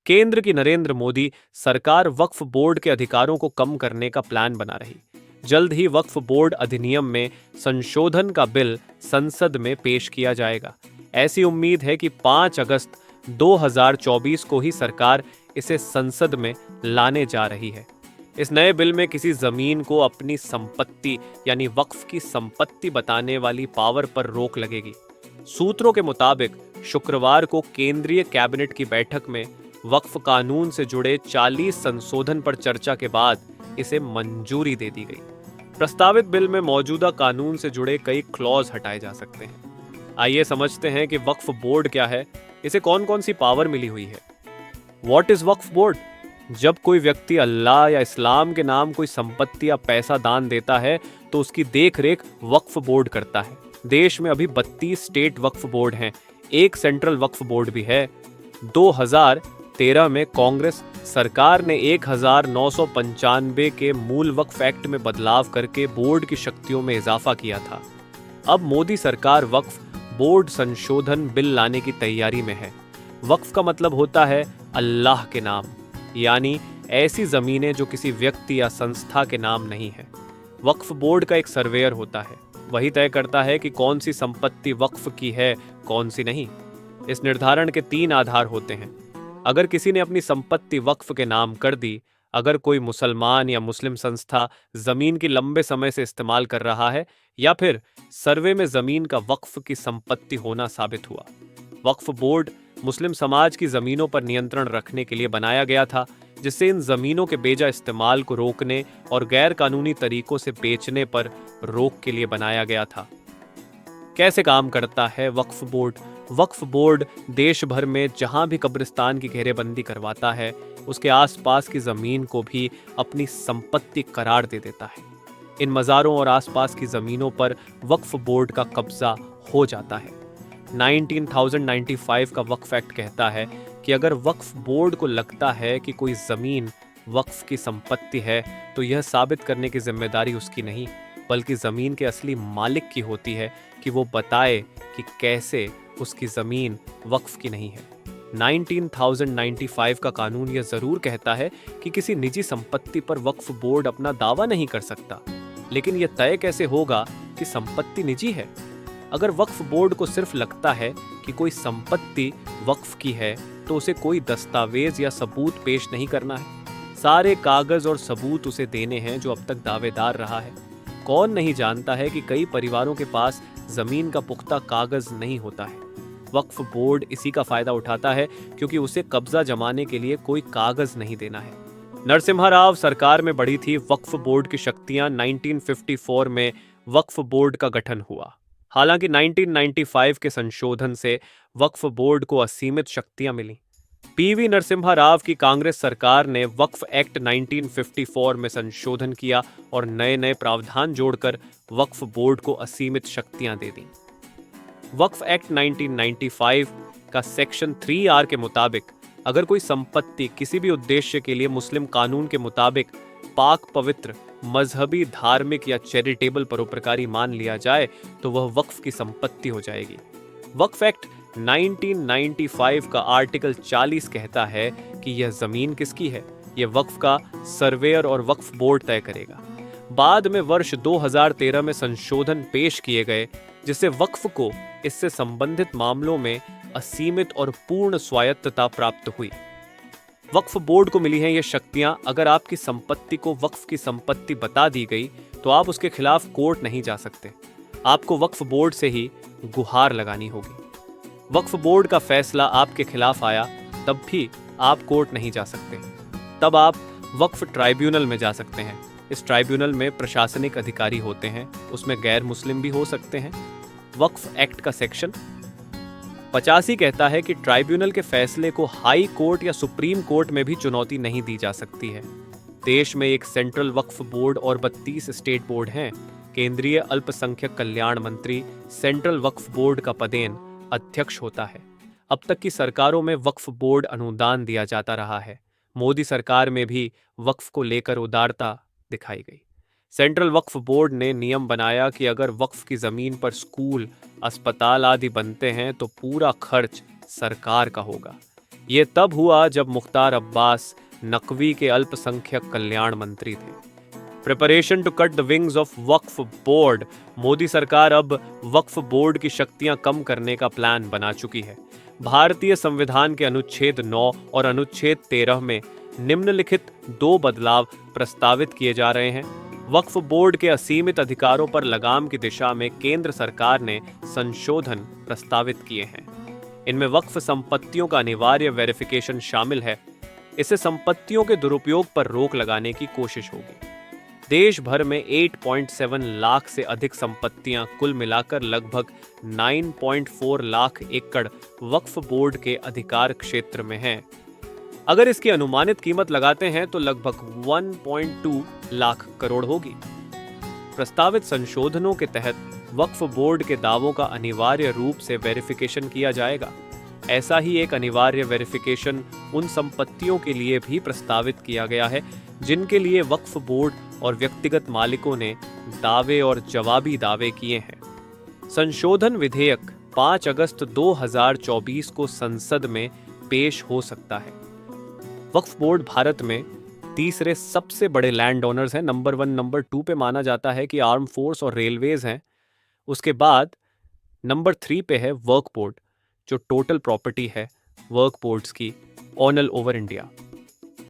केंद्र की नरेंद्र मोदी सरकार वक्फ बोर्ड के अधिकारों को कम करने का प्लान बना रही। जल्द ही वक्फ बोर्ड अधिनियम में संशोधन का बिल संसद में पेश किया जाएगा। ऐसी उम्मीद है कि 5 अगस्त 2024 को ही सरकार इसे संसद में लाने जा रही है। इस नए बिल में किसी जमीन को अपनी संपत्ति यानी वक्फ की संपत्ति बताने वाली पावर पर रोक लगेगी। सूत्रों के मुताबिक शुक्रवार को केंद्रीय कैबिनेट की बैठक में वक्फ कानून से जुड़े 40 संशोधन पर चर्चा के बाद इसे मंजूरी दे दी गई। प्रस्तावित बिल में मौजूदा कानून से जुड़े कई क्लॉज हटाए जा सकते हैं। आइए समझते हैं कि वक्फ बोर्ड क्या है, इसे कौन कौन सी पावर मिली हुई है। What is Waqf board? जब कोई व्यक्ति अल्लाह या इस्लाम के नाम कोई संपत्ति या पैसा दान देता है तो उसकी देख रेख वक्फ बोर्ड करता है। देश में अभी 32 स्टेट वक्फ बोर्ड हैं, एक सेंट्रल वक्फ बोर्ड भी है। 2013 में कांग्रेस सरकार ने 1995 के मूल वक्फ एक्ट में बदलाव करके बोर्ड की शक्तियों में इजाफा किया था। अब मोदी सरकार वक्फ बोर्ड संशोधन बिल लाने की तैयारी में है। वक्फ का मतलब होता है अल्लाह के नाम, यानी ऐसी जमीनें जो किसी व्यक्ति या संस्था के नाम नहीं है। वक्फ बोर्ड का एक सर्वेयर होता है, वही तय करता है कि कौन सी संपत्ति वक्फ की है, कौन सी नहीं। इस निर्धारण के 3 आधार होते हैं। अगर किसी ने अपनी संपत्ति वक्फ के नाम कर दी, अगर कोई मुसलमान या मुस्लिम संस्था जमीन की लंबे समय से इस्तेमाल कर रहा है, या फिर सर्वे में जमीन का वक्फ की संपत्ति होना साबित हुआ। वक्फ बोर्ड मुस्लिम समाज की जमीनों पर नियंत्रण रखने के लिए बनाया गया था, जिससे इन जमीनों के बेजा इस्तेमाल को रोकने और गैर कानूनी तरीकों से बेचने पर रोक के लिए बनाया गया था। कैसे काम करता है वक्फ बोर्ड? वक्फ बोर्ड देश भर में जहां भी कब्रिस्तान की घेरेबंदी करवाता है, उसके आसपास की जमीन को भी अपनी संपत्ति करार दे देता है। इन मज़ारों और आसपास की जमीनों पर वक्फ बोर्ड का कब्जा हो जाता है। 1995 का वक्फ एक्ट कहता है कि अगर वक्फ बोर्ड को लगता है कि कोई जमीन वक्फ की संपत्ति है, तो यह साबित करने की जिम्मेदारी उसकी नहीं, बल्कि जमीन के असली मालिक की होती है कि वो बताए कि कैसे उसकी जमीन वक्फ की नहीं है। 1995 का कानून यह जरूर कहता है कि किसी निजी संपत्ति पर वक्फ बोर्ड अपना दावा नहीं कर सकता, लेकिन यह तय कैसे होगा कि संपत्ति निजी है? अगर वक्फ बोर्ड को सिर्फ लगता है कि कोई संपत्ति वक्फ की है, तो उसे कोई दस्तावेज या सबूत पेश नहीं करना है। सारे कागज और सबूत उसे देने हैं जो अब तक दावेदार रहा है। कौन नहीं जानता है कि कई परिवारों के पास जमीन का पुख्ता कागज नहीं होता है। वक्फ बोर्ड इसी का फायदा उठाता है, क्योंकि उसे कब्जा जमाने के लिए कोई कागज नहीं देना है। नरसिम्हा राव सरकार में बढ़ी थी वक्फ बोर्ड की शक्तियां। 1954 में वक्फ बोर्ड का गठन हुआ। हालांकि 1995 के संशोधन से वक्फ बोर्ड को असीमित शक्तियां मिली। पीवी नरसिम्हा राव की कांग्रेस सरकार ने वक्फ एक्ट 1954 में संशोधन किया और नए नए प्रावधान जोड़कर वक्फ बोर्ड को असीमित शक्तियां दे दी। वक्फ एक्ट 1995 का सेक्शन 3R के मुताबिक अगर कोई संपत्ति किसी भी उद्देश्य के लिए मुस्लिम कानून के मुताबिक पाक पवित्र, मजहबी, धार्मिक या चैरिटेबल परोपकारी मान लिया जाए, तो वह वक्फ की संपत्ति हो जाएगी। वक्फ एक्ट 1995 का आर्टिकल 40 कहता है कि यह जमीन किसकी है, यह वक्फ का सर्वेयर और वक्फ बोर्ड तय करेगा। बाद में वर्ष 2013 में संशोधन पेश किए गए, जिससे वक्फ को इससे संबंधित मामलों में असीमित और पूर्ण स्वायत्तता प्राप्त हुई। वक्फ बोर्ड को मिली हैं ये शक्तियां। अगर आपकी संपत्ति को वक्फ की संपत्ति बता दी गई, तो आप उसके खिलाफ कोर्ट नहीं जा सकते। आपको वक्फ बोर्ड से ही गुहार लगानी होगी। वक्फ बोर्ड का फैसला आपके खिलाफ आया, तब भी आप कोर्ट नहीं जा सकते। तब आप वक्फ ट्राइब्यूनल में जा सकते हैं। इस ट्राइब्यूनल में प्रशासनिक अधिकारी होते हैं, उसमें गैर मुस्लिम भी हो सकते हैं। वक्फ एक्ट का सेक्शन 85 कहता है कि ट्राइब्यूनल के फैसले को हाई कोर्ट या सुप्रीम कोर्ट में भी चुनौती नहीं दी जा सकती है। देश में एक सेंट्रल वक्फ बोर्ड और 32 स्टेट बोर्ड हैं। केंद्रीय अल्पसंख्यक कल्याण मंत्री सेंट्रल वक्फ बोर्ड का पदेन अध्यक्ष होता है। अब तक की सरकारों में वक्फ बोर्ड अनुदान दिया जाता रहा है। मोदी सरकार में भी वक्फ को लेकर उदारता दिखाई गई। सेंट्रल वक्फ बोर्ड ने नियम बनाया कि अगर वक्फ की जमीन पर स्कूल, अस्पताल आदि बनते हैं तो पूरा खर्च सरकार का होगा। ये तब हुआ जब मुख्तार अब्बास नकवी के अल्पसंख्यक कल्याण मंत्री थे। Preparation to cut the wings of Waqf board. Modi सरकार अब वक्फ बोर्ड की शक्तियां कम करने का प्लान बना चुकी है। भारतीय संविधान के अनुच्छेद 9 और अनुच्छेद 13 में निम्नलिखित 2 बदलाव प्रस्तावित किए जा रहे हैं। वक्फ बोर्ड के असीमित अधिकारों पर लगाम की दिशा में केंद्र सरकार ने संशोधन प्रस्तावित किए हैं। इनमें वक्फ संपत्तियों का अनिवार्य वेरिफिकेशन शामिल है। इससे संपत्तियों के दुरुपयोग पर रोक लगाने की कोशिश होगी। देश भर में 8.7 लाख से अधिक संपत्तियां कुल मिलाकर लगभग 9.4 लाख एकड़ वक्फ बोर्ड के अधिकार क्षेत्र में हैं। अगर इसकी अनुमानित कीमत लगाते हैं तो लगभग 1.2 लाख करोड़ होगी। प्रस्तावित संशोधनों के तहत वक्फ बोर्ड के दावों का अनिवार्य रूप से वेरिफिकेशन किया जाएगा। ऐसा ही एक अनिवार्य वेरिफिकेशन उन संपत्तियों के लिए भी प्रस्तावित किया गया है जिनके लिए वक्फ बोर्ड और व्यक्तिगत मालिकों ने दावे और जवाबी दावे किए हैं। संशोधन विधेयक 5 अगस्त 2024 को संसद में पेश हो सकता है। वक्फ बोर्ड भारत में तीसरे सबसे बड़े लैंड ओनर्स हैं। नंबर 1, नंबर 2 पे माना जाता है कि आर्म फोर्स और रेलवेज हैं। उसके बाद नंबर 3 पे है वर्क बोर्ड, जो टोटल प्रॉपर्टी है वर्क बोर्ड्स की ऑल ओवर इंडिया।